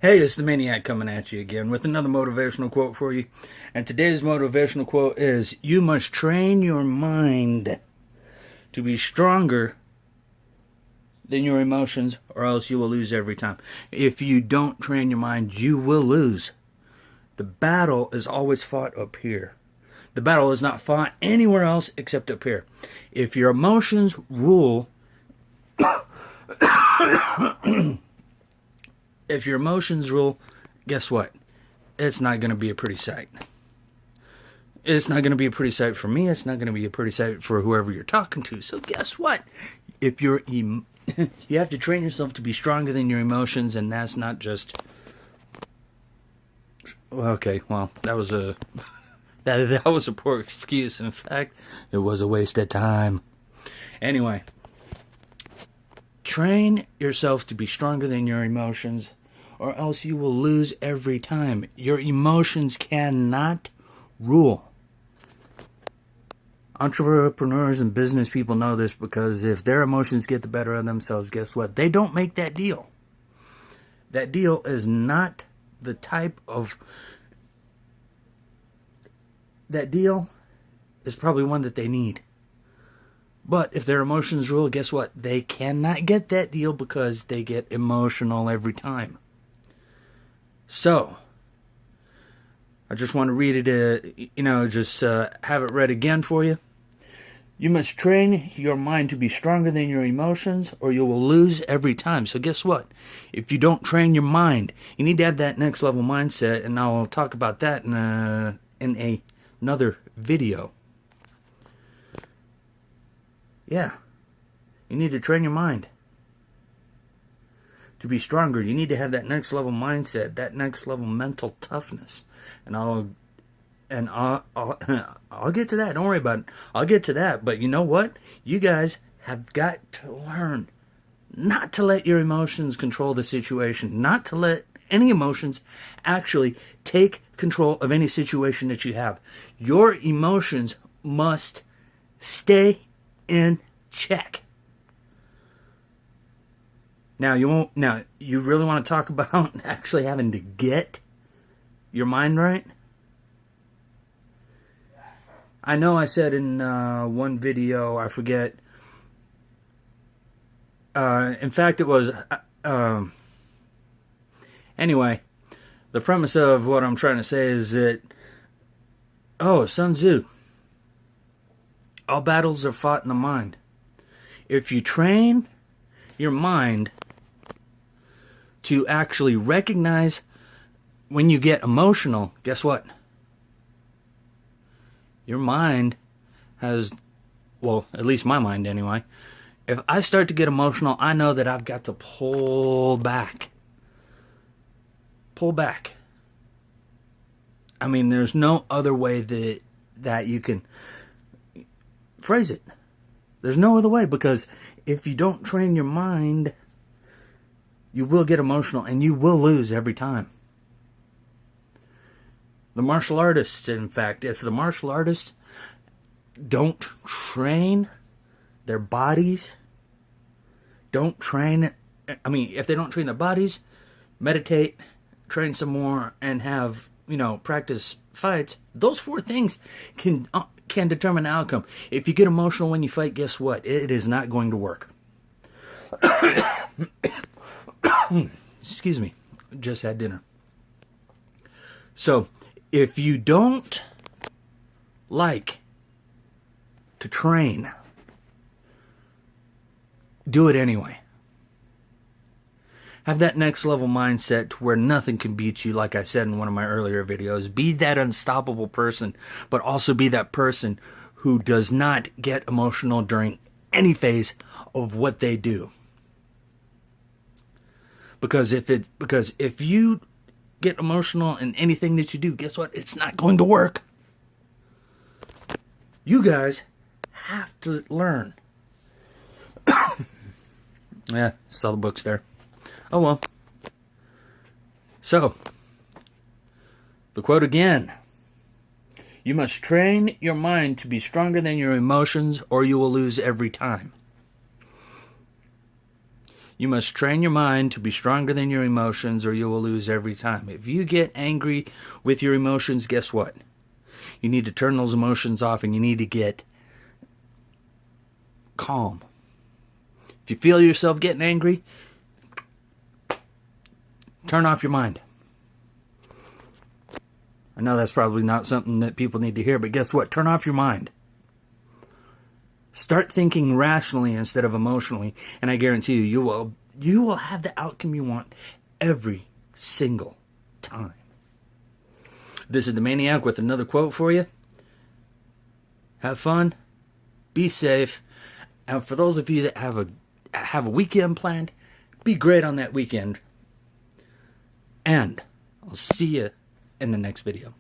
Hey, it's the Maniac coming at you again with another motivational quote for you. And today's motivational quote is, you must train your mind to be stronger than your emotions, or else you will lose every time. If you don't train your mind, you will lose. The battle is always fought up here. The battle is not fought anywhere else except up here. If your emotions rule... If your emotions rule, guess what? It's not going to be a pretty sight. It's not going to be a pretty sight for me. It's not going to be a pretty sight for whoever you're talking to. So guess what? If you're you have to train yourself to be stronger than your emotions, and that's not just... Okay, well, that was a that was a poor excuse. In fact, it was a waste of time. Anyway, train yourself to be stronger than your emotions, or else you will lose every time. Your emotions cannot rule. Entrepreneurs and business people know this, because if their emotions get the better of themselves, guess what? They don't make that deal. That deal is not the type of... That deal is probably one that they need. But if their emotions rule, guess what? They cannot get that deal because they get emotional every time. So, I just want to read it, have it read again for you. You must train your mind to be stronger than your emotions, or you will lose every time. So guess what? If you don't train your mind, you need to have that next level mindset, and I'll talk about that in another video. Yeah, you need to train your mind to be stronger. You need to have that next level mindset, that next level mental toughness. And I'll get to that. Don't worry about it. I'll get to that. But you know what? You guys have got to learn not to let your emotions control the situation, not to let any emotions actually take control of any situation that you have. Your emotions must stay in check. Now you really want to talk about actually having to get your mind right? I know I said in one video, I forget. In fact, it was... anyway, the premise of what I'm trying to say is that... Sun Tzu. All battles are fought in the mind. If you train your mind to actually recognize when you get emotional, guess what? Your mind has, well, at least my mind anyway, if I start to get emotional, I know that I've got to pull back. Pull back. I mean, there's no other way that you can phrase it. There's no other way, because if you don't train your mind, you will get emotional and you will lose every time. The martial artists, in fact, if the martial artists don't train their bodies, if they don't train their bodies, meditate, train some more, and have, practice fights, those four things can determine the outcome. If you get emotional when you fight, guess what? It is not going to work. Excuse me. Just had dinner. So, if you don't like to train, do it anyway. Have that next level mindset to where nothing can beat you, like I said in one of my earlier videos. Be that unstoppable person, but also be that person who does not get emotional during any phase of what they do. Because if you get emotional in anything that you do, guess what? It's not going to work. You guys have to learn. Yeah, saw the books there. Oh well. So, the quote again. You must train your mind to be stronger than your emotions, or you will lose every time. You must train your mind to be stronger than your emotions, or you will lose every time. If you get angry with your emotions, guess what? You need to turn those emotions off, and you need to get calm. If you feel yourself getting angry, turn off your mind. I know that's probably not something that people need to hear, but guess what? Turn off your mind. Start thinking rationally instead of emotionally, and I guarantee you, you will have the outcome you want every single time. This is the Maniac with another quote for you. Have fun, be safe, and for those of you that have a weekend planned, be great on that weekend. And I'll see you in the next video.